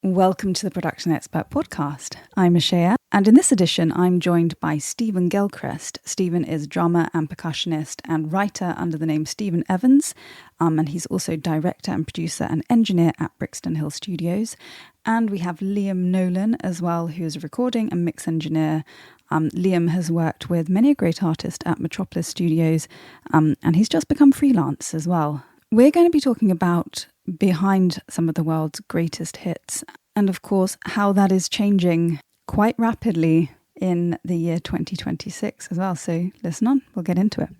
Welcome to the Production Expert Podcast. I'm Ashea, and in this edition, I'm joined by Steven Gilchrist. Steven is drummer and percussionist and writer under the name Steven Evans, and he's also director and producer and engineer at Brixton Hill Studios. And we have Liam Nolan as well, who's a recording and mix engineer. Liam has worked with many a great artist at Metropolis Studios, and he's just become freelance as well. We're going to be talking about behind some of the world's greatest hits, and of course how that is changing quite rapidly in the year 2026 as well. So listen on, we'll get into it.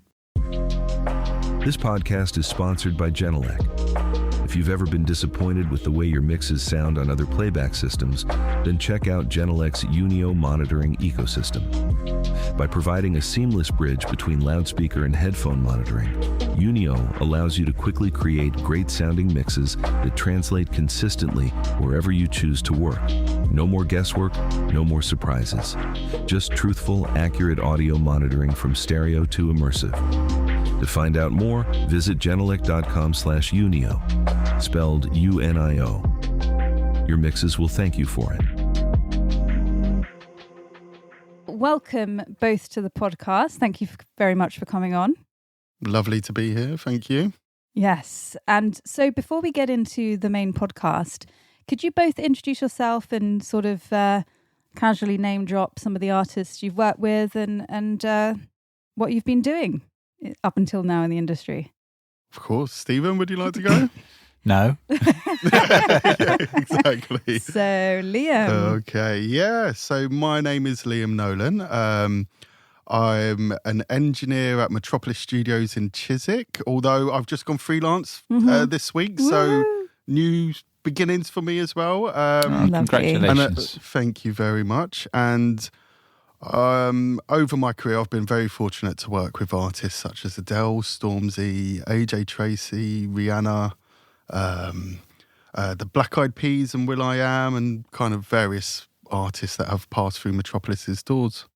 This podcast is sponsored by Genelec. If you've ever been disappointed with the way your mixes sound on other playback systems, then check out Genelec's Unio monitoring ecosystem. By providing a seamless bridge between loudspeaker and headphone monitoring, Unio allows you to quickly create great-sounding mixes that translate consistently wherever you choose to work. No more guesswork, no more surprises. Just truthful, accurate audio monitoring from stereo to immersive. To find out more, visit genelec.com/Unio, spelled UNIO. Your mixes will thank you for it. Welcome both to the podcast. Thank you very much for coming on. Lovely to be here, thank you. Yes, and so before we get into the main podcast, could you both introduce yourself and sort of casually name drop some of the artists you've worked with and what you've been doing up until now in the industry? Of course. Stephen, would you like to go? No. Yeah, exactly. So, Liam. Okay, yeah. So my name is Liam Nolan. I'm an engineer at Metropolis Studios in Chiswick, although I've just gone freelance this week. Woo. So new beginnings for me as well. Congratulations. Thank you very much. And over my career, I've been very fortunate to work with artists such as Adele, Stormzy, AJ Tracy, Rihanna, the Black Eyed Peas and will.i.am, and kind of various artists that have passed through Metropolis's doors.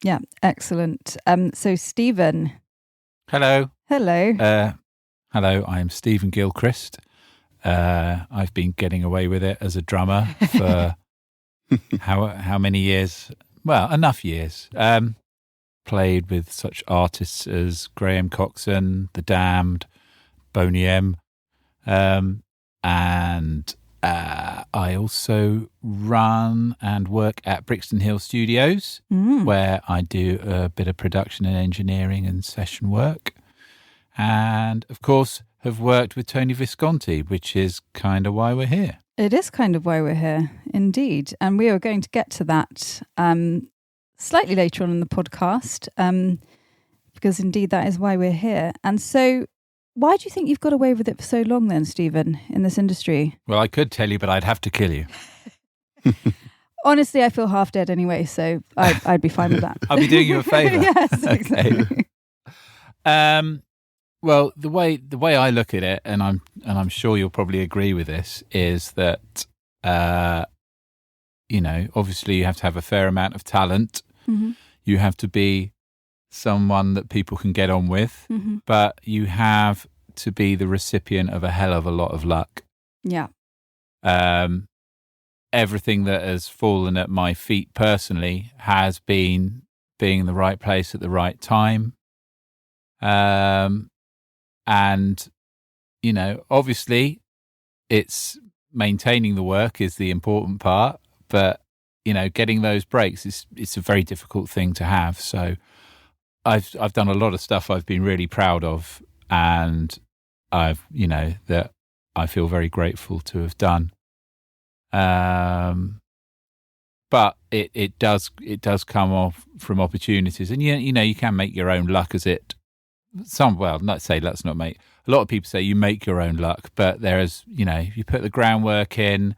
Yeah, excellent. So, Steven. Hello. Hello. Hello, I'm Steven Gilchrist. I've been getting away with it as a drummer for how many years? Well, enough years. Played with such artists as Coxon, The Damned, Boney M. And I also run and work at Brixton Hill Studios, where I do a bit of production and engineering and session work. And, of course, have worked with Tony Visconti, which is kind of why we're here. It is kind of why we're here, indeed. And we are going to get to that slightly later on in the podcast, because indeed that is why we're here. And so why do you think you've got away with it for so long then, Stephen, in this industry? Well, I could tell you, but I'd have to kill you. Honestly, I feel half dead anyway, so I'd be fine with that. I'll be doing you a favour. Yes, exactly. Well, the way I look at it, and I'm sure you'll probably agree with this, is that obviously you have to have a fair amount of talent. Mm-hmm. You have to be someone that people can get on with, but you have to be the recipient of a hell of a lot of luck. Yeah. Everything that has fallen at my feet personally has been being in the right place at the right time. And, obviously it's maintaining the work is the important part, but, getting those breaks it's a very difficult thing to have. So I've done a lot of stuff I've been really proud of, and that I feel very grateful to have done. But it does come off from opportunities, and you can make your own luck as it. Let's not make. A lot of people say you make your own luck, but there is, if you put the groundwork in,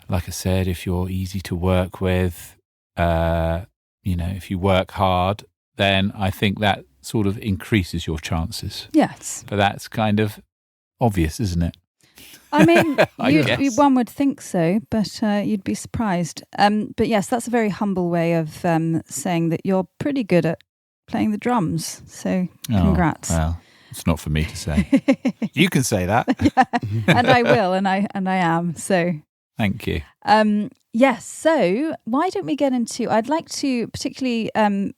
like I said, if you're easy to work with, if you work hard, then I think that sort of increases your chances. Yes. But that's kind of obvious, isn't it? I mean, one would think so, but you'd be surprised. But yes, that's a very humble way of saying that you're pretty good at playing the drums. So congrats. Well, it's not for me to say. You can say that. Yeah. And I will, and I am. So Thank you. Yes, so why don't we get into, I'd like to, particularly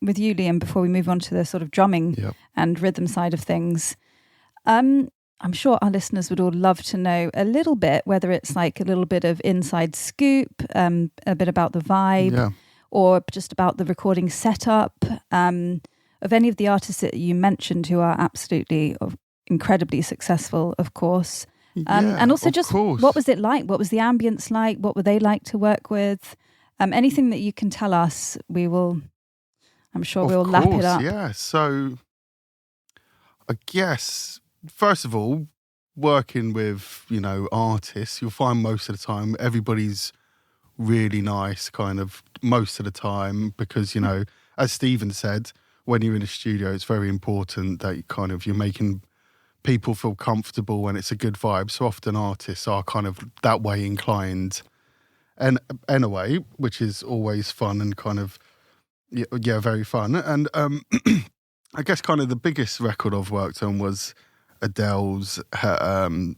with you, Liam, before we move on to the sort of drumming and rhythm side of things, I'm sure our listeners would all love to know a little bit, whether it's like a little bit of inside scoop, a bit about the vibe, or just about the recording setup of any of the artists that you mentioned who are absolutely incredibly successful, of course. And also just what was it like? What was the ambience like? What were they like to work with? Anything that you can tell us, I'm sure we'll lap it up. Yeah, so I guess, first of all, working with, artists, you'll find most of the time everybody's really nice kind of most of the time because, as Steven said, when you're in a studio, it's very important that you're making people feel comfortable and it's a good vibe. So often artists are kind of that way inclined and anyway, which is always fun and kind of, very fun. And I guess kind of the biggest record I've worked on was Adele's Hello.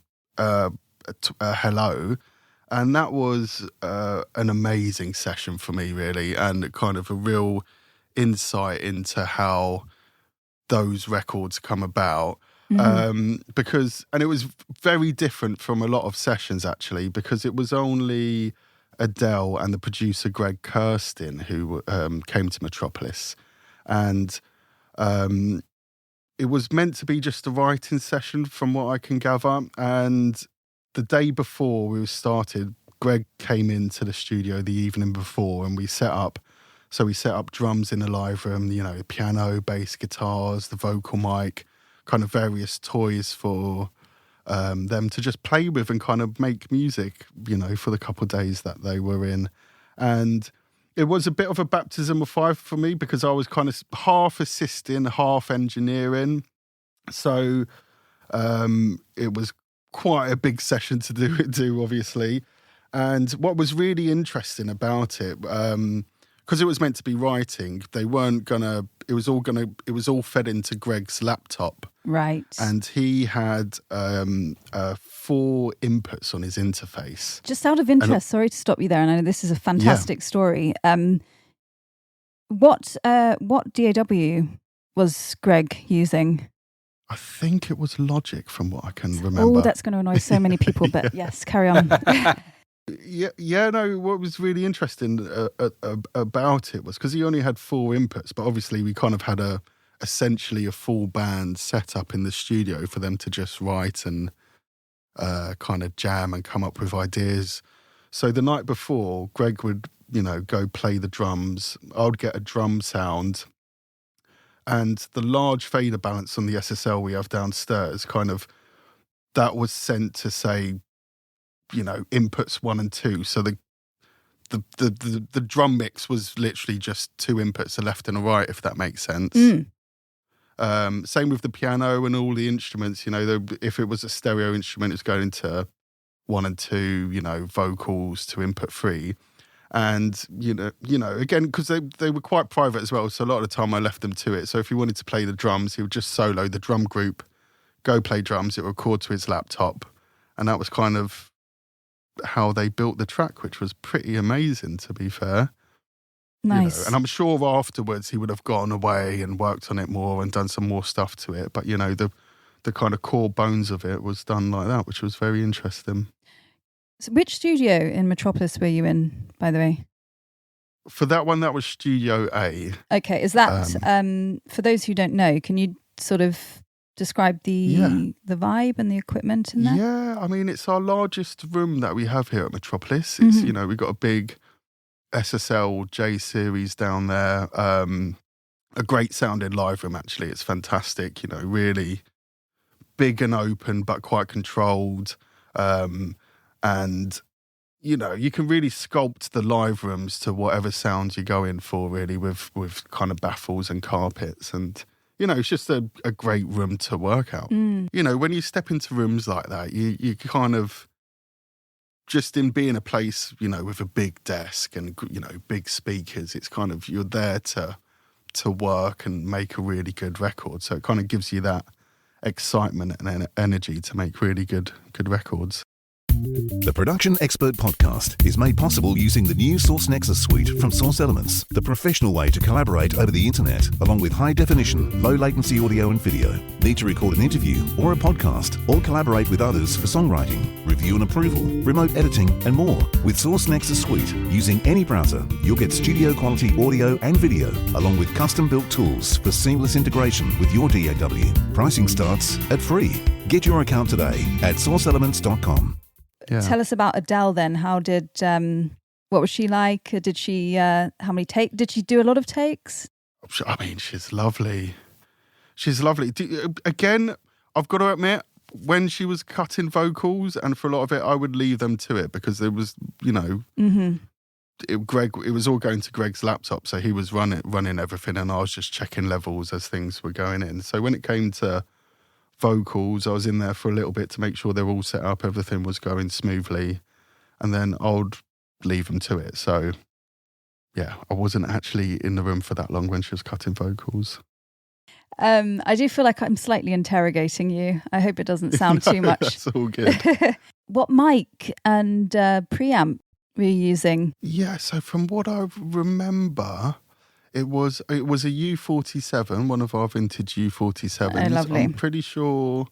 And that was an amazing session for me, really, and kind of a real insight into how those records come about. Because it was very different from a lot of sessions, actually, because it was only Adele and the producer Greg Kurstin who came to Metropolis. And it was meant to be just a writing session from what I can gather. And the day before we started, Greg came into the studio the evening before and we set up drums in the live room, piano, bass, guitars, the vocal mic, kind of various toys for them to just play with and kind of make music, for the couple of days that they were in. And it was a bit of a baptism of fire for me because I was kind of half assisting, half engineering. So it was quite a big session to do, obviously. And what was really interesting about it, because it was meant to be writing, it was all fed into Greg's laptop. Right. And he had 4 inputs on his interface. Just out of interest, sorry to stop you there, and I know this is a fantastic story. What DAW was Greg using? I think it was Logic from what I can remember. Oh, that's going to annoy so many people, but yes, carry on. No, what was really interesting about it was because he only had 4 inputs, but obviously we kind of had essentially a full band set up in the studio for them to just write and kind of jam and come up with ideas. So the night before, Greg would, go play the drums. I would get a drum sound. And the large fader balance on the SSL we have downstairs, kind of, that was sent to say, inputs 1 and 2. So the drum mix was literally just 2 inputs, a left and a right, if that makes sense. Same with the piano and all the instruments. If it was a stereo instrument, it's going into 1 and 2. Vocals to input 3. And, again, because they were quite private as well. So a lot of the time I left them to it. So if he wanted to play the drums, he would just solo the drum group, go play drums, it would record to his laptop. And that was kind of how they built the track, which was pretty amazing, to be fair. Nice. And I'm sure afterwards he would have gone away and worked on it more and done some more stuff to it. But, the kind of core bones of it was done like that, which was very interesting. So which studio in Metropolis were you in, by the way? For that one, that was Studio A. Okay, is that, for those who don't know, can you sort of describe the vibe and the equipment in there? Yeah, I mean, it's our largest room that we have here at Metropolis. It's, we've got a big SSL J series down there. A great sounding live room, actually. It's fantastic, really big and open, but quite controlled. And, you can really sculpt the live rooms to whatever sounds you go in for, really, with kind of baffles and carpets. And, it's just a great room to work out. When you step into rooms like that, you kind of, just in being a place, with a big desk and, big speakers, it's kind of, you're there to work and make a really good record. So it kind of gives you that excitement and energy to make really good records. The Production Expert Podcast is made possible using the new Source Nexus suite from Source Elements, the professional way to collaborate over the internet, along with high-definition, low-latency audio and video. Need to record an interview or a podcast, or collaborate with others for songwriting, review and approval, remote editing, and more. With Source Nexus suite, using any browser, you'll get studio-quality audio and video, along with custom-built tools for seamless integration with your DAW. Pricing starts at free. Get your account today at sourceelements.com. Yeah. Tell us about Adele then. How did what was she like? Did she how many did she do a lot of takes? I mean, she's lovely. She's lovely. Again, I've got to admit, when she was cutting vocals, and for a lot of it, I would leave them to it because there was, you know, it was all going to Greg's laptop, so he was running everything, and I was just checking levels as things were going in. So when it came to vocals, I was in there for a little bit to make sure they were all set up, everything was going smoothly, and then I'd leave them to it. So yeah, I wasn't actually in the room for that long when she was cutting vocals. I do feel like I'm slightly interrogating you. I hope it doesn't sound too much. That's all good. What mic and preamp were you using? Yeah, so from what I remember, it was a U47, one of our vintage U47s. Oh, lovely. I'm pretty sure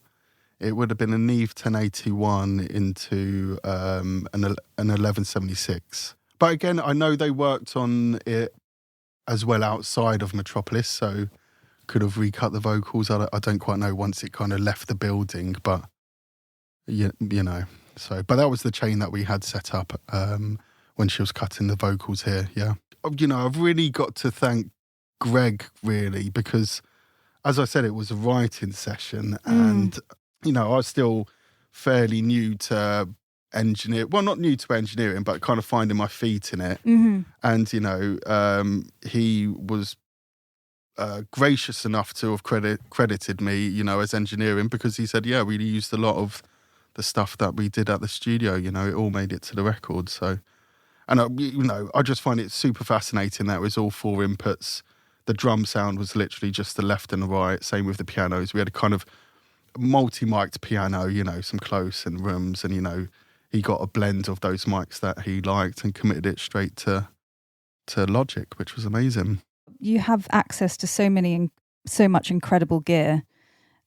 it would have been a Neve 1081 into an 1176. But again, I know they worked on it as well outside of Metropolis, so could have recut the vocals. I don't quite know once it kind of left the building, but you know. So, but that was the chain that we had set up when she was cutting the vocals here. Yeah. You know, I've really got to thank Greg, really, because, as I said, it was a writing session and, you know, I was still fairly new to well, not new to engineering, but kind of finding my feet in it. Mm-hmm. And, you know, he was gracious enough to have credited me, you know, as engineering, because he said, yeah, we used a lot of the stuff that we did at the studio, you know, it all made it to the record. So, and, you know, I just find it super fascinating that it was all four inputs. The drum sound was literally just the left and the right. Same with the pianos. We had a kind of multi-mic'd piano, you know, some close and rooms. And, you know, he got a blend of those mics that he liked and committed it straight to Logic, which was amazing. You have access to so much incredible gear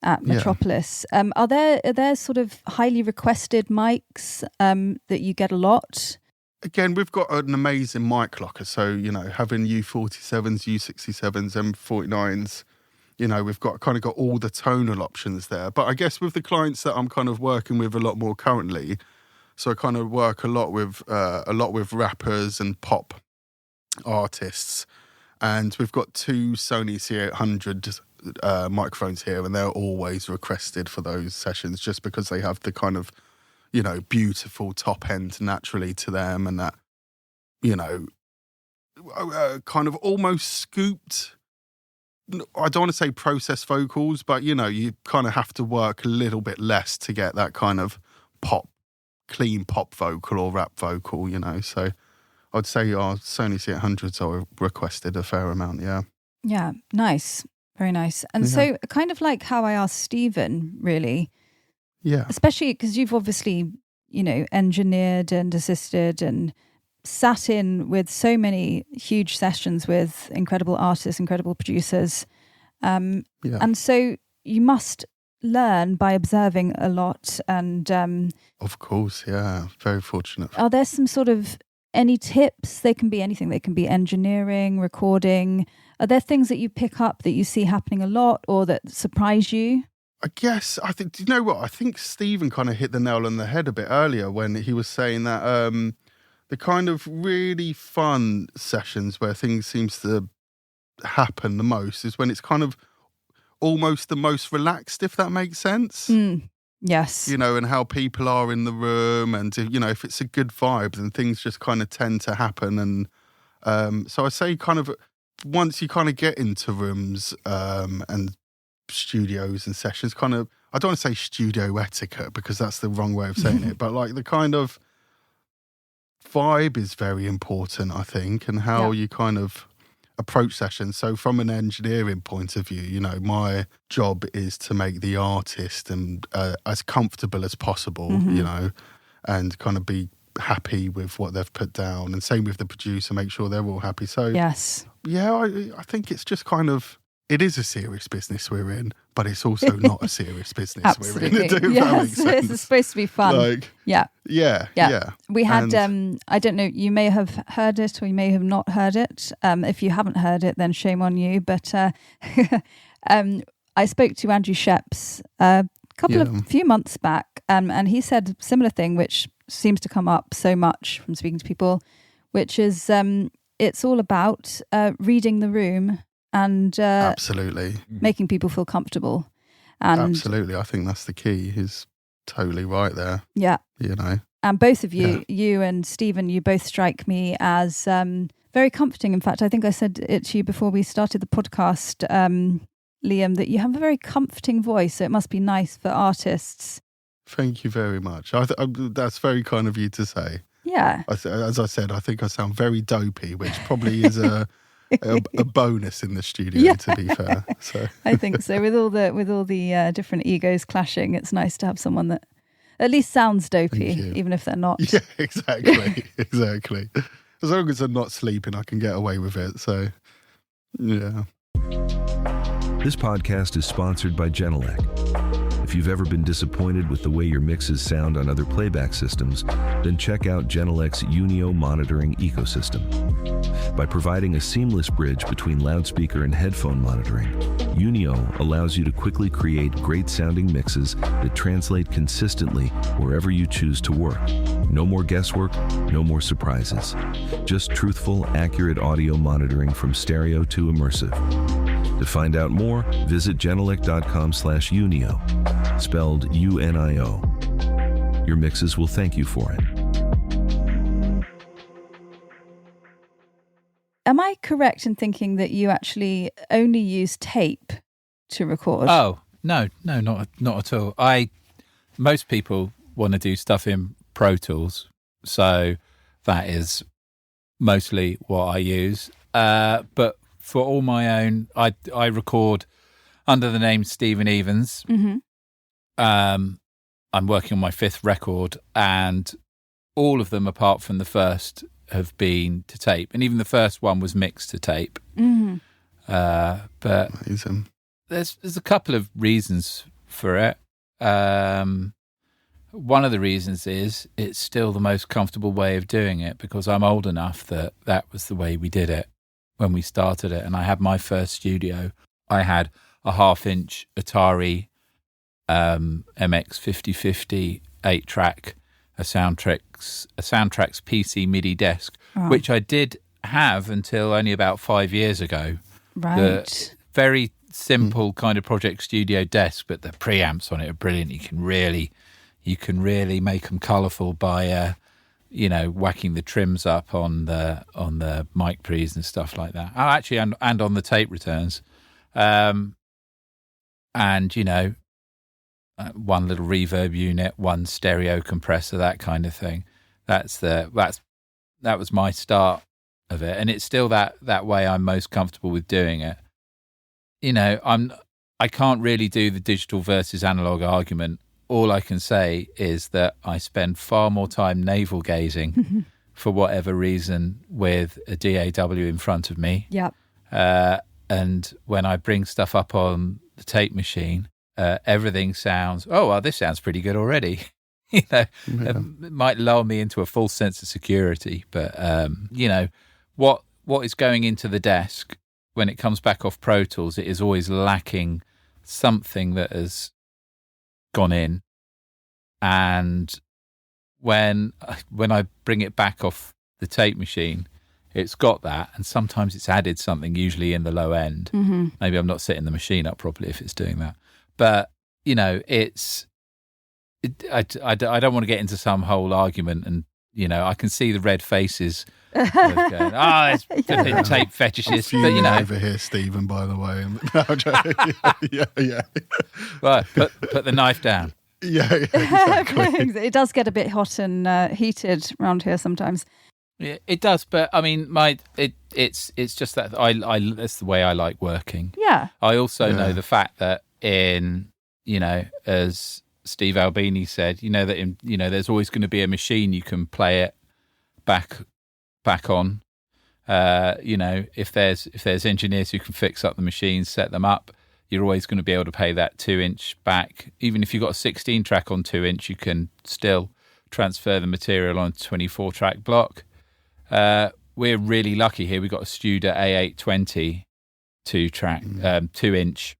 at Metropolis. Yeah. Are there sort of highly requested mics that you get a lot? Again, we've got an amazing mic locker. So, you know, having U47s, U67s, M49s, you know, we've got all the tonal options there. But I guess with the clients that I'm kind of working with a lot more currently, so I kind of work a lot with rappers and pop artists. And we've got two Sony C800 microphones here, and they're always requested for those sessions just because they have the kind of, you know, beautiful top end naturally to them, and that, you know, kind of almost scooped, I don't want to say processed vocals, but, you know, you kind of have to work a little bit less to get that kind of clean pop vocal or rap vocal, you know. So I'd say our Sony C800s are requested a fair amount, yeah. Yeah, nice. Very nice. And so kind of like how I asked Steven, really. Yeah. Especially because you've obviously, you know, engineered and assisted and sat in with so many huge sessions with incredible artists, incredible producers. And so you must learn by observing a lot. And of course, yeah. Very fortunate. Are there some sort of any tips? They can be anything. They can be engineering, recording. Are there things that you pick up that you see happening a lot or that surprise you? I guess, I think, do you know what? I think Steven kind of hit the nail on the head a bit earlier when he was saying that the kind of really fun sessions where things seems to happen the most is when it's kind of almost the most relaxed, if that makes sense. Yes. You know, and how people are in the room and, you know, if it's a good vibe, then things just kind of tend to happen. And so I say kind of once you kind of get into rooms and studios and sessions, kind of, I don't want to say studio etiquette because that's the wrong way of saying it, but like the kind of vibe is very important, I think, and how you kind of approach sessions. So from an engineering point of view, you know, my job is to make the artist and as comfortable as possible, you know, and kind of be happy with what they've put down. And same with the producer, make sure they're all happy. So yes. Yeah, I think it's just kind of, it is a serious business we're in, but it's also not a serious business we're in. Absolutely. Yes, it's supposed to be fun. Yeah. We had, I don't know, you may have heard it or you may have not heard it. If you haven't heard it, then shame on you. But I spoke to Andrew Sheps a few months back, and he said a similar thing, which seems to come up so much from speaking to people, which is it's all about reading the room and absolutely making people feel comfortable. And absolutely, I think that's the key. He's totally right there. Yeah, you know. And both of you, you and Stephen, you both strike me as very comforting. In fact, I think I said it to you before we started the podcast, Liam, that you have a very comforting voice. So it must be nice for artists. Thank you very much. That's very kind of you to say. Yeah. As I said, I think I sound very dopey, which probably is a bonus in the studio, to be fair. So I think so. With all the different egos clashing, it's nice to have someone that at least sounds dopey, even if they're not. Yeah, exactly. Exactly. As long as I'm not sleeping, I can get away with it. So, yeah. This podcast is sponsored by Genelec. If you've ever been disappointed with the way your mixes sound on other playback systems, then check out Genelec's Unio monitoring ecosystem. By providing a seamless bridge between loudspeaker and headphone monitoring, Unio allows you to quickly create great-sounding mixes that translate consistently wherever you choose to work. No more guesswork, no more surprises. Just truthful, accurate audio monitoring from stereo to immersive. To find out more, visit genelec.com/Unio, spelled UNIO. Your mixes will thank you for it. Am I correct in thinking that you actually only use tape to record? Oh, no, not at all. Most people want to do stuff in Pro Tools, so that is mostly what I use. But for all my own, I record under the name Stephen Evans. Mm-hmm. I'm working on my 5th record, and all of them, apart from the first, have been to tape. And even the first one was mixed to tape. Mm-hmm. But amazing. There's a couple of reasons for it. One of the reasons is it's still the most comfortable way of doing it, because I'm old enough that was the way we did it when we started it. And I had my first studio. I had a 1/2-inch Atari MX 5050 8-track, a Soundtrack's PC MIDI desk, which I did have until only about 5 years ago. Right. The very simple kind of Project Studio desk, but the preamps on it are brilliant. You can really make them colourful by whacking the trims up on the mic pre's and stuff like that. Oh, actually, and on the tape returns, and one little reverb unit, one stereo compressor, that kind of thing. That was my start of it, and it's still that way I'm most comfortable with doing it. I can't really do the digital versus analog argument. All I can say is that I spend far more time navel gazing for whatever reason with a DAW in front of me. Yep. And when I bring stuff up on the tape machine, everything sounds, this sounds pretty good already. It might lull me into a false sense of security, but what is going into the desk when it comes back off Pro Tools, it is always lacking something that has gone in. And when I bring it back off the tape machine, it's got that, and sometimes it's added something, usually in the low end. Mm-hmm. Maybe I'm not setting the machine up properly if it's doing that. But, I don't want to get into some whole argument, and, I can see the red faces of going, it's flipping tape fetishist. But, over here, Stephen, by the way. Yeah. Right, put the knife down. Yeah, exactly. It does get a bit hot and heated around here sometimes. Yeah, it does, but I mean, it's just that that's the way I like working. Yeah. I also know the fact that as Steve Albini said, that there's always going to be a machine you can play it back on. If there's engineers who can fix up the machines, set them up, you're always going to be able to pay that 2-inch back. Even if you've got a 16-track on 2-inch, you can still transfer the material on a 24-track block. We're really lucky here. We've got a Studer A820 2-track, 2-inch,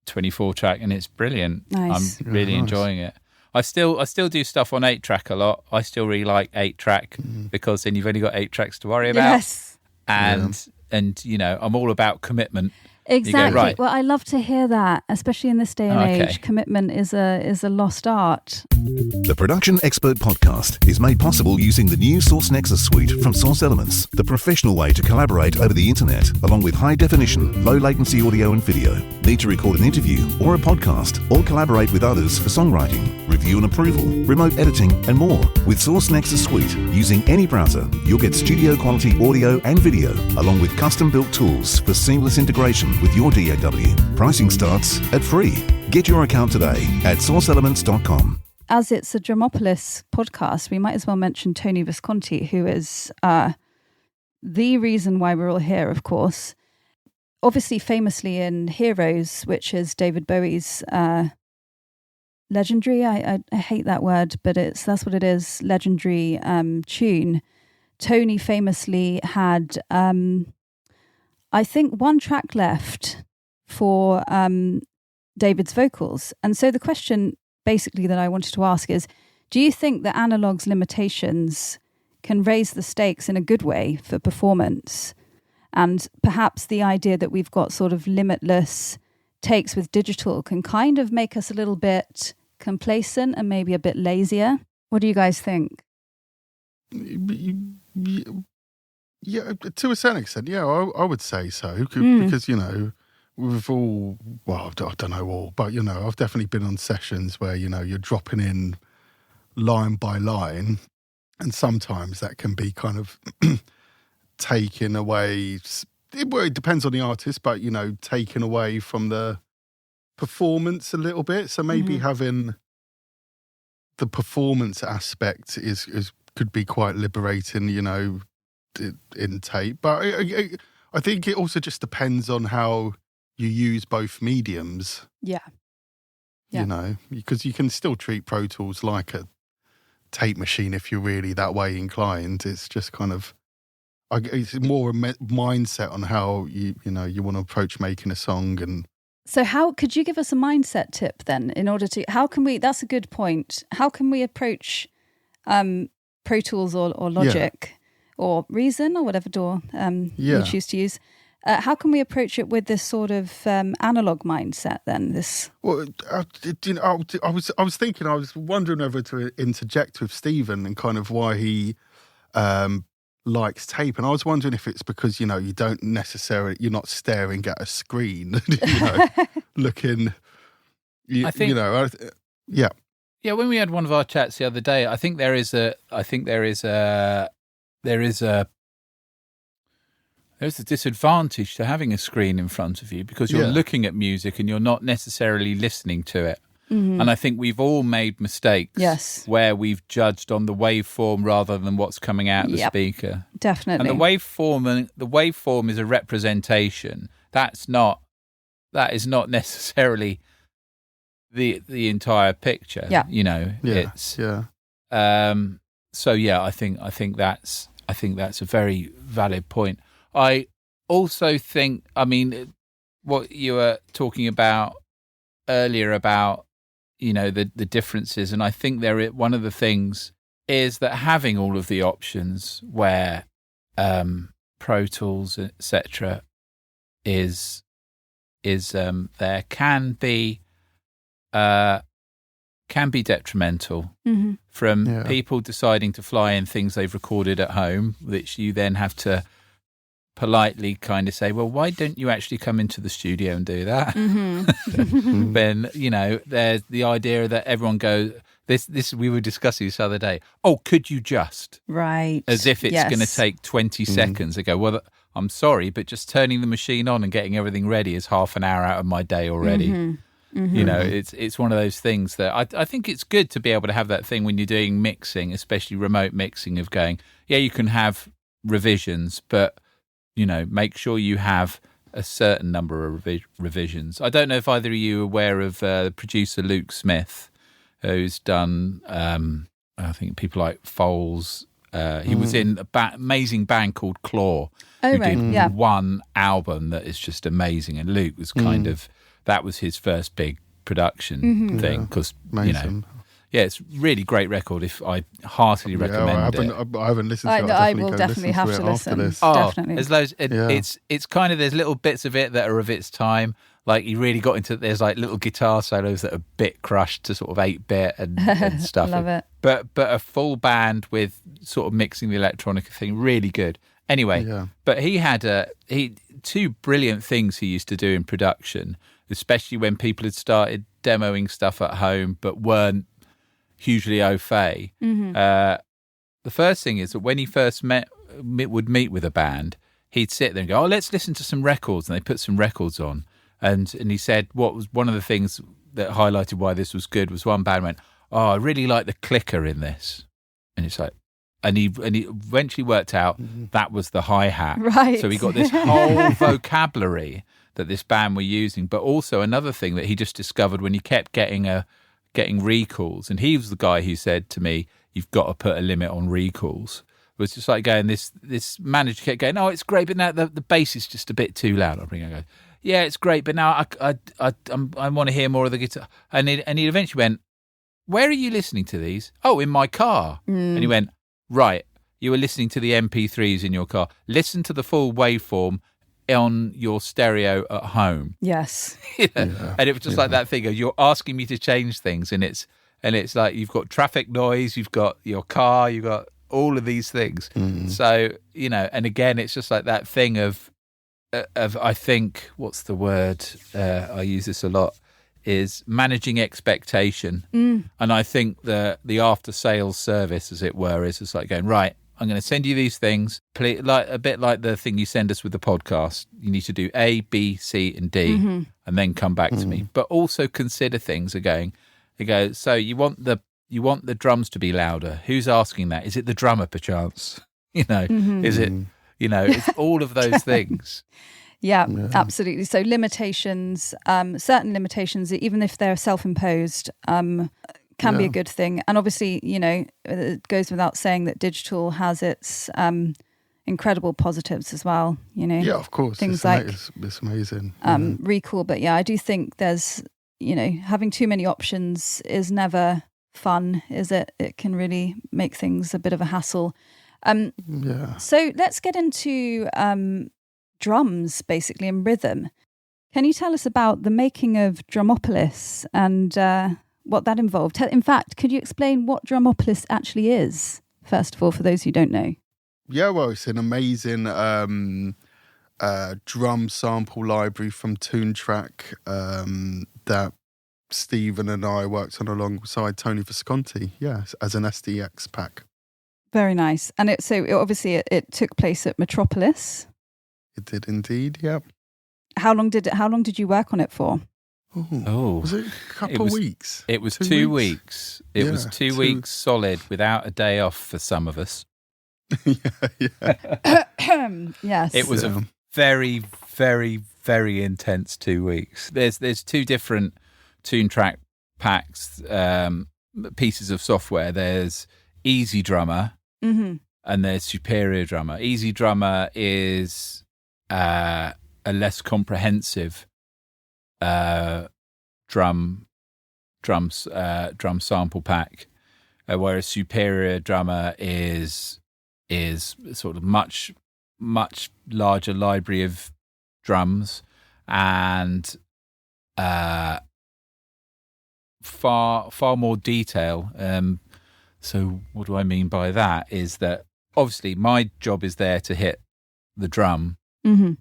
24-track, and it's brilliant. Nice. I'm really enjoying it. I still do stuff on 8-track a lot. I still really like 8-track because then you've only got 8 tracks to worry about. Yes. And I'm all about commitment. Exactly. Go, right. Well, I love to hear that, especially in this day and age. Commitment is a lost art. The Production Expert Podcast is made possible using the new Source Nexus suite from Source Elements, the professional way to collaborate over the internet, along with high definition, low latency audio and video. Need to record an interview or a podcast, or collaborate with others for songwriting, review and approval, remote editing, and more. With Source Nexus Suite, using any browser, you'll get studio quality audio and video, along with custom built tools for seamless integration with your DAW. Pricing starts at free. Get your account today at sourceelements.com. As it's a Drumopolis podcast, we might as well mention Tony Visconti, who is the reason why we're all here, of course. Obviously, famously in Heroes, which is David Bowie's legendary, I hate that word, but that's what it is, legendary tune. Tony famously had, I think, 1 track left for David's vocals. And so the question basically that I wanted to ask is, do you think that analog's limitations can raise the stakes in a good way for performance? And perhaps the idea that we've got sort of limitless takes with digital can kind of make us a little bit complacent and maybe a bit lazier. What do you guys think? Yeah, to a certain extent, yeah, I would say so. Because, we've all, well, I don't know all, but, I've definitely been on sessions where, you're dropping in line by line, and sometimes that can be kind of taken away. It depends on the artist, but, taken away from the performance a little bit. So maybe having the performance aspect could be quite liberating, in tape. But I think it also just depends on how you use both mediums. Yeah. Because you can still treat Pro Tools like a tape machine if you're really that way inclined. It's just kind of, it's more a mindset on how you want to approach making a song. And so how could you give us a mindset tip then that's a good point. How can we approach Pro Tools or Logic or Reason or whatever DAW you choose to use? How can we approach it with this sort of analog mindset then? Well, I was thinking, I was wondering whether to interject with Steven and kind of why he likes tape. And I was wondering if it's because, you're not staring at a screen, looking, I think, yeah. Yeah, when we had one of our chats the other day, I think there is a disadvantage to having a screen in front of you because you're looking at music and you're not necessarily listening to it. Mm-hmm. And I think we've all made mistakes where we've judged on the waveform rather than what's coming out of the speaker. Definitely. And the waveform is a representation. That is not necessarily the entire picture. Yeah. I think that's a very valid point. I also think, what you were talking about earlier about, the differences, and I think one of the things is that having all of the options where Pro Tools, etc., is there can be detrimental from people deciding to fly in things they've recorded at home, which you then have to politely kind of say, well, why don't you actually come into the studio and do that? Then, there's the idea that everyone goes, this we were discussing this other day, oh, could you just? Right. As if it's going to take 20 seconds. I go, well, I'm sorry, but just turning the machine on and getting everything ready is half an hour out of my day already. Mm-hmm. You know, it's one of those things that I think it's good to be able to have that thing when you're doing mixing, especially remote mixing, of going, yeah, you can have revisions, but, you know, make sure you have a certain number of revisions. I don't know if either of you are aware of producer Luke Smith, who's done, I think, people like Foles. He was in an amazing band called Claw, who did one album that is just amazing. And Luke was kind of, that was his first big production thing, because, you know, yeah, it's really great record. If I heartily recommend it. I haven't listened to it. I will definitely have to listen. Definitely. There's loads. It's kind of, there's little bits of it that are of its time. Like, he really got into, there's like little guitar solos that are a bit crushed to sort of 8-bit and stuff. Love it. But a full band with sort of mixing the electronic thing, really good. Anyway, but he had two brilliant things he used to do in production, especially when people had started demoing stuff at home but weren't hugely au fait. The first thing is that when he first would meet with a band, he'd sit there and go, oh, let's listen to some records. And they put some records on. And he said what was one of the things that highlighted why this was good was one band went, oh, I really like the clicker in this. And it's like, and he eventually worked out that was the hi-hat. Right. So he got this whole vocabulary that this band were using. But also another thing that he just discovered when he kept getting recalls, and he was the guy who said to me, you've got to put a limit on recalls. It was just like going, this manager kept going, oh, it's great, but now the bass is just a bit too loud. I'll bring it and go, yeah, it's great, but now I want to hear more of the guitar. And he eventually went, where are you listening to these? Oh, in my car. And he went, right, you were listening to the MP3s in your car. Listen to the full waveform on your stereo at home. Yes. And it was just like that thing of, you're asking me to change things, and it's like you've got traffic noise, you've got your car, you've got all of these things. So, you know, and again, it's just like that thing of I think, what's the word? I use this a lot, is managing expectation. And I think the after sales service, as it were, is just like going, right, I'm going to send you these things, like a bit like the thing you send us with the podcast. You need to do A, B, C, and D, and then come back to me. But also consider things again. They go, so you want the drums to be louder. Who's asking that? Is it the drummer, perchance? You know, is it? You know, it's all of those things. Yeah, absolutely. So limitations, certain limitations, even if they're self-imposed, can be a good thing. And obviously, you know, it goes without saying that digital has its incredible positives as well, you know. Yeah, of course. Things it's amazing. Recall. But yeah, I do think there's, you know, having too many options is never fun, is it? It can really make things a bit of a hassle. So let's get into drums, basically, and rhythm. Can you tell us about the making of Drumopolis and what that involved? In fact, could you explain what Drumopolis actually is, first of all, for those who don't know? Yeah, well, it's an amazing drum sample library from Toontrack that Steven and I worked on alongside Tony Visconti, as an SDX pack. Very nice. And it took place at Metropolis. It did indeed, yeah. How long did you work on it for? Oh, was it a couple of weeks? It was 2 weeks. It was 2 weeks solid without a day off for some of us. Yes. It was a very, very, very intense 2 weeks. There's two different Toontrack packs, pieces of software. There's Easy Drummer and there's Superior Drummer. Easy Drummer is a less comprehensive drum sample pack, whereas Superior Drummer is sort of much larger library of drums and far more detail. So what do I mean by that is that obviously my job is there to hit the drum and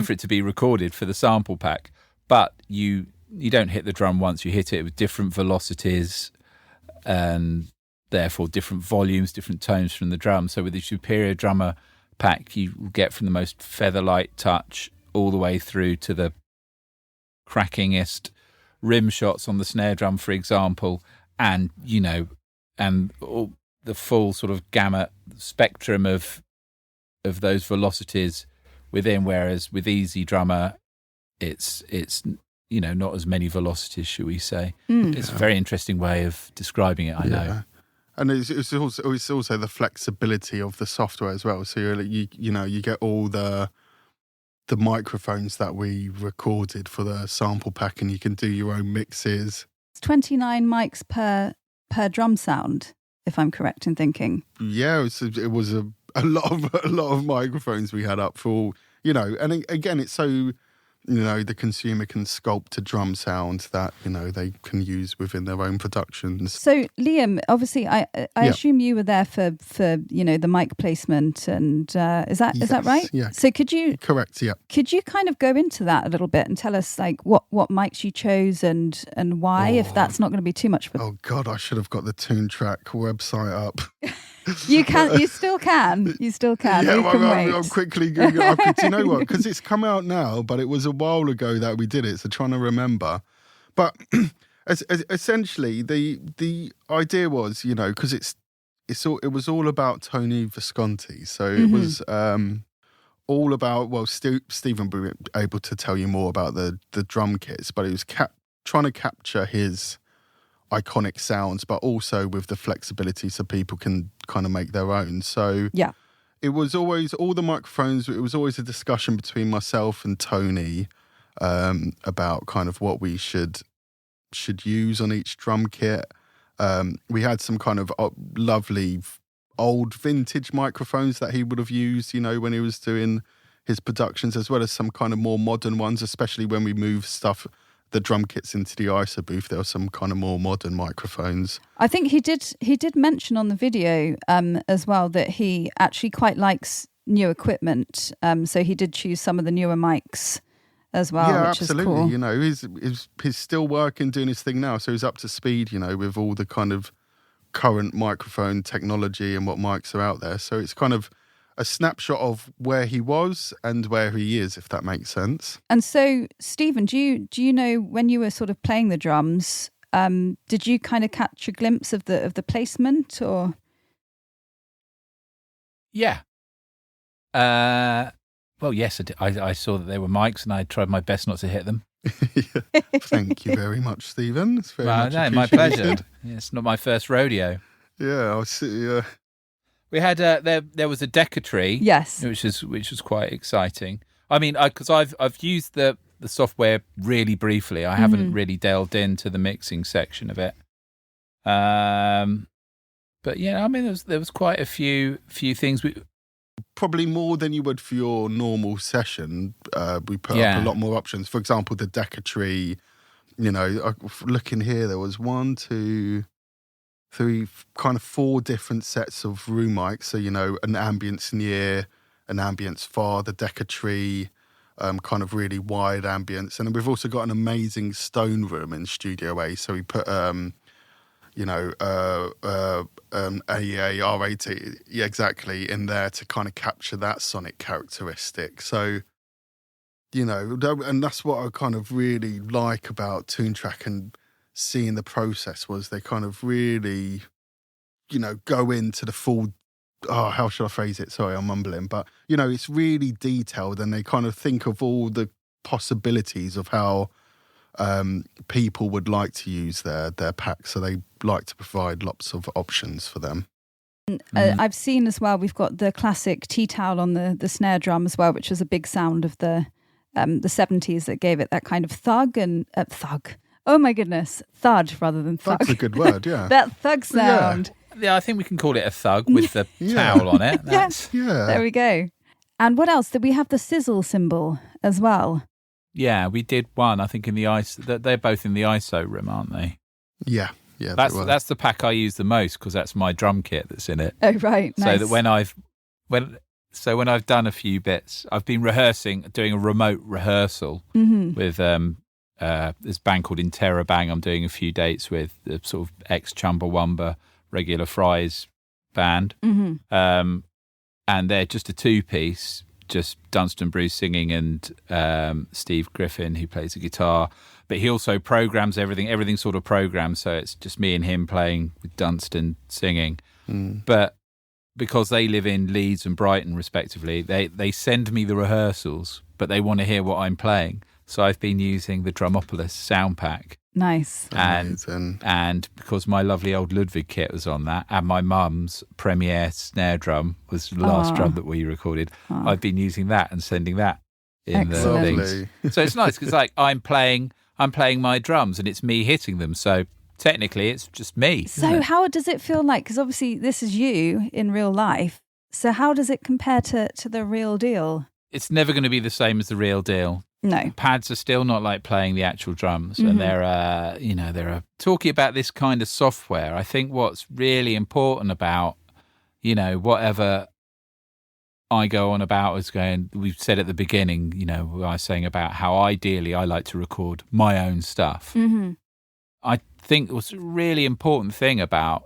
for it to be recorded for the sample pack, but you don't hit the drum once. You hit it with different velocities and therefore different volumes, different tones from the drum. So with the Superior Drummer pack, you get from the most feather light touch all the way through to the crackingest rim shots on the snare drum, for example, and all the full sort of gamut spectrum of those velocities within. Whereas with Easy Drummer, it's not as many velocities, shall we say? It's a very interesting way of describing it. I know. And it's also the flexibility of the software as well. So you get all the microphones that we recorded for the sample pack, and you can do your own mixes. It's 29 mics per drum sound, if I'm correct in thinking. Yeah, it was a lot of microphones we had up for, and again, it's so, the consumer can sculpt a drum sound that, they can use within their own productions. So, Liam, obviously, I assume you were there for the mic placement, and is that right? Yeah. So could you... Correct, yeah. Could you kind of go into that a little bit and tell us, like, what mics you chose and why, if that's not going to be too much for... Oh, God, I should have got the Toontrack website up. You still can. Yeah, I'm quickly Googling it. Do you know what? Because it's come out now, but it was a while ago that we did it, so trying to remember. But essentially, the idea was, because it was all about Tony Visconti, so it was all about. Well, Stephen will be able to tell you more about the drum kits, but it was trying to capture his iconic sounds, but also with the flexibility so people can kind of make their own. So it was always all the microphones. It was always a discussion between myself and Tony about kind of what we should use on each drum kit. We had some kind of lovely old vintage microphones that he would have used, when he was doing his productions, as well as some kind of more modern ones, especially when we moved the drum kits into the ISO booth. There were some kind of more modern microphones. I think he did mention on the video as well that he actually quite likes new equipment. So he did choose some of the newer mics as well, yeah, which absolutely. is cool. He's still working, doing his thing now, so he's up to speed, with all the kind of current microphone technology and what mics are out there. So it's kind of a snapshot of where he was and where he is, if that makes sense. And so, Stephen, do you know when you were sort of playing the drums, did you kind of catch a glimpse of the placement, or? Yeah. Well, yes, I saw that they were mics, and I tried my best not to hit them. Thank you very much, Stephen. It's very much appreciated. My pleasure. It's not my first rodeo. Yeah, I'll see. We had there was a Decca tree, yes, which was quite exciting. I mean, because I've used the software really briefly. I haven't really delved into the mixing section of it. But yeah, I mean, there was quite a few things. Probably more than you would for your normal session. We put up a lot more options. For example, the Decca tree. Looking here, there was 1, 2, 3, kind of 4 different sets of room mics. So, an ambience near, an ambience far, the Decca tree, kind of really wide ambience. And then we've also got an amazing stone room in Studio A. So we put, AEA, R80, yeah, exactly, in there to kind of capture that sonic characteristic. So, and that's what I kind of really like about Toontrack and seeing the process was they kind of really, go into the full, how should I phrase it? Sorry, I'm mumbling. But, it's really detailed, and they kind of think of all the possibilities of how people would like to use their pack. So they like to provide lots of options for them. I've seen as well, we've got the classic tea towel on the snare drum as well, which was a big sound of the 70s that gave it that kind of thug. Oh my goodness, thud rather than thug. Thug's a good word, yeah. That thug sound. Yeah, I think we can call it a thug with the towel on it. Yes, there we go. And what else? Did we have the sizzle cymbal as well? Yeah, we did one, I think, in the ISO. They're both in the ISO room, aren't they? Yeah. That's the pack I use the most because that's my drum kit that's in it. Oh, right. Nice. So that when I've done a few bits, I've been doing a remote rehearsal with this band called Interrobang. I'm doing a few dates with the sort of ex-Chumbawamba Regular Fries band. And they're just a 2-piece, just Dunstan Bruce singing and Steve Griffin, who plays the guitar. But he also programs everything. Everything's sort of programmed, so it's just me and him playing with Dunstan singing. But because they live in Leeds and Brighton, respectively, they send me the rehearsals, but they want to hear what I'm playing. So I've been using the Drumopolis sound pack. Nice. And because my lovely old Ludwig kit was on that, and my mum's Premiere snare drum was the last drum that we recorded, I've been using that and sending that in Excellent. the things. So it's nice because like I'm playing my drums and it's me hitting them. So technically it's just me. So how does it feel like? Because obviously this is you in real life. So how does it compare to the real deal? It's never going to be the same as the real deal. No. Pads are still not like playing the actual drums. And they're talking about this kind of software. I think what's really important about, whatever I go on about is we've said at the beginning, I was saying about how ideally I like to record my own stuff. I think what's a really important thing about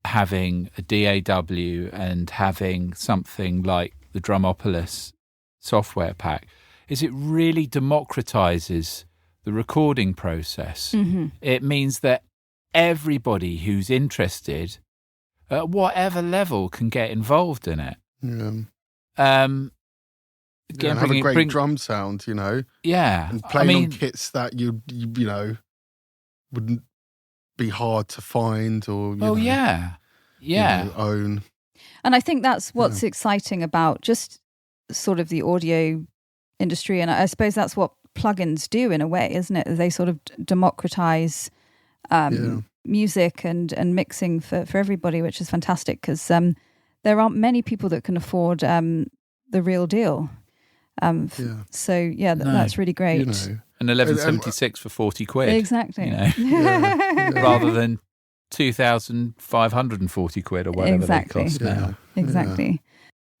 having a DAW and having something like the Drumopolis software pack is it really democratizes the recording process. It means that everybody who's interested at whatever level can get involved in it. Again, Again, have a great drum sound, Yeah. and playing on kits that you wouldn't be hard to find or own. And I think that's what's exciting about just sort of the audio industry, and I suppose that's what plugins do in a way, isn't it? They sort of democratize music and mixing for everybody, which is fantastic because there aren't many people that can afford the real deal. So that's really great. An 1176 for 40 quid. Exactly. Rather than 2,540 quid or whatever they cost now. Exactly.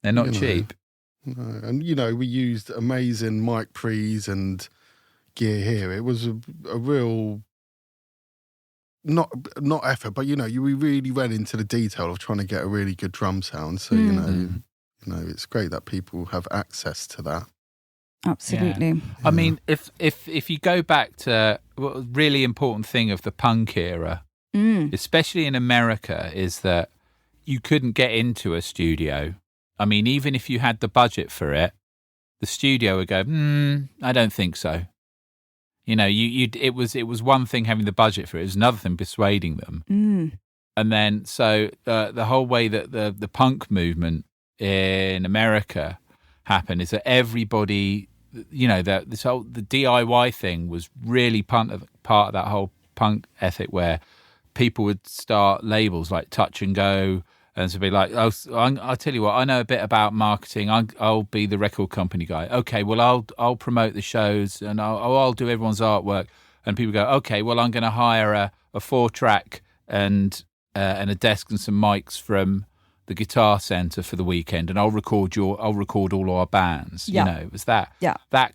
They're not cheap. No. And we used amazing mic pre's and gear here. It was a real not effort, but we really went into the detail of trying to get a really good drum sound. So it's great that people have access to that. Absolutely. Yeah. I mean, if you go back to what a really important thing of the punk era, especially in America, is that you couldn't get into a studio. I mean, even if you had the budget for it, the studio would go, I don't think so. It was one thing having the budget for it. It was another thing persuading them. And then, so the whole way that the punk movement in America happened is that everybody, the DIY thing was really part of that whole punk ethic where people would start labels like Touch and Go. And to be like, I'll tell you what, I know a bit about marketing. I'll be the record company guy. Okay, well, I'll promote the shows and I'll do everyone's artwork. And people go, okay, well, I'm going to hire a 4-track and a desk and some mics from the Guitar Centre for the weekend, and I'll record all our bands. It was that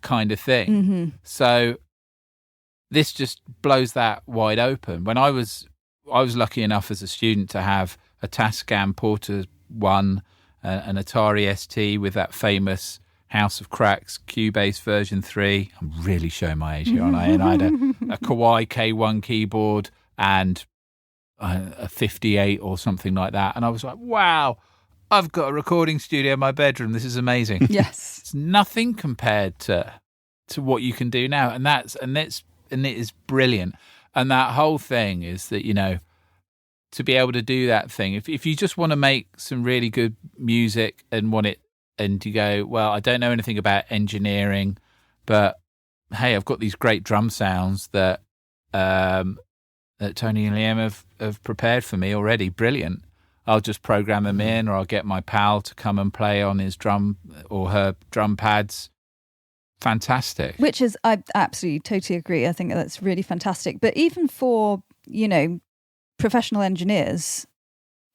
kind of thing. So this just blows that wide open. When I was lucky enough as a student to have a Tascam Porter 1, an Atari ST with that famous House of Cracks Cubase version 3. I'm really showing my age here, aren't I? And I had a Kawai K1 keyboard and a 58 or something like that. And I was like, wow, I've got a recording studio in my bedroom. This is amazing. Yes. It's nothing compared to what you can do now. And it is brilliant. And that whole thing is that, to be able to do that thing, if you just want to make some really good music and you go, well, I don't know anything about engineering, but hey, I've got these great drum sounds that Tony and Liam have prepared for me already. Brilliant. I'll just program them in, or I'll get my pal to come and play on his drum or her drum pads. Fantastic. Which is, I absolutely totally agree. I think that's really fantastic. But even for, professional engineers,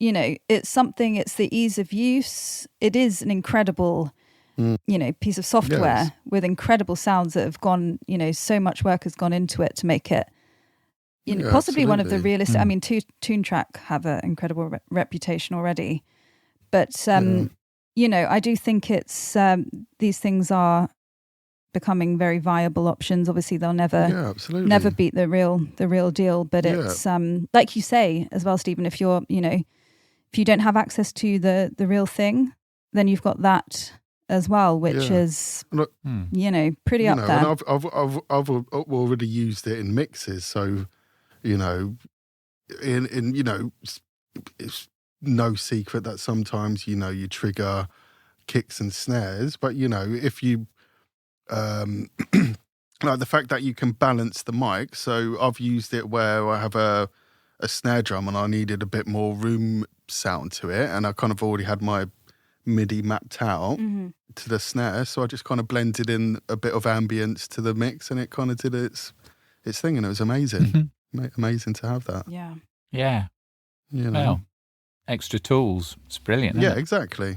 it's the ease of use. It is an incredible, piece of software with incredible sounds that have gone, so much work has gone into it to make it, possibly one of the realistic. I mean, Toontrack have an incredible reputation already, but I do think it's these things are becoming very viable options. Obviously, they'll never beat the real deal. But it's like you say as well, Stephen. If you're, if you don't have access to the real thing, then you've got that as well, which is pretty up there. And I've already used it in mixes, so it's no secret that sometimes you trigger kicks and snares, but if you like the fact that you can balance the mic. So I've used it where I have a snare drum and I needed a bit more room sound to it, and I kind of already had my MIDI mapped out to the snare, so I just kind of blended in a bit of ambience to the mix, and it kind of did its thing, and it was amazing. Amazing to have that. Yeah. Well, extra tools. It's brilliant. Isn't it? Exactly.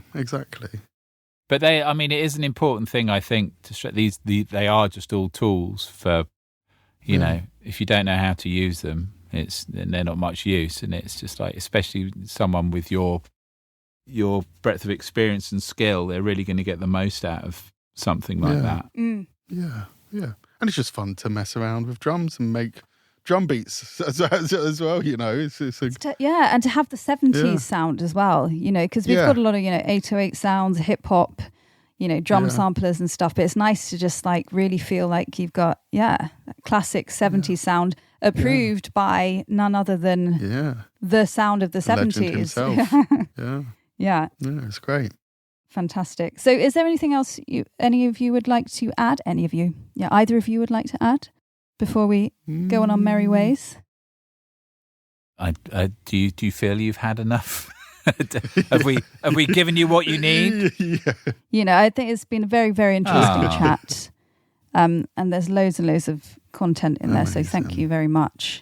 But it is an important thing, I think, to stress they are just all tools for, if you don't know how to use them, they're not much use, and it's just like, especially someone with your breadth of experience and skill, they're really going to get the most out of something like that. Yeah, and it's just fun to mess around with drums and make drum beats as well, and to have the 70s sound as well, because we've got a lot of 808 sounds, hip hop, drum samplers and stuff, but it's nice to just like really feel like you've got that classic 70s sound approved by none other than the sound of the 70s. Yeah, it's great. Fantastic. So is there anything else any of you would like to add? Any of you? Yeah, either of you would like to add before we go on our merry ways? Do you feel you've had enough? Have we given you what you need? I think it's been a very, very interesting chat. And there's loads and loads of content in there, so thank you very much.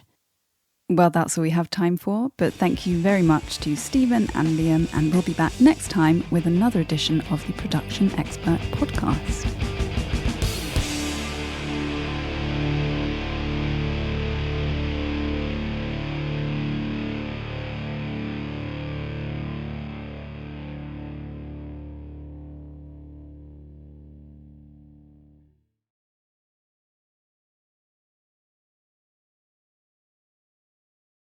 Well, that's all we have time for, but thank you very much to Stephen and Liam, and we'll be back next time with another edition of the Production Expert Podcast.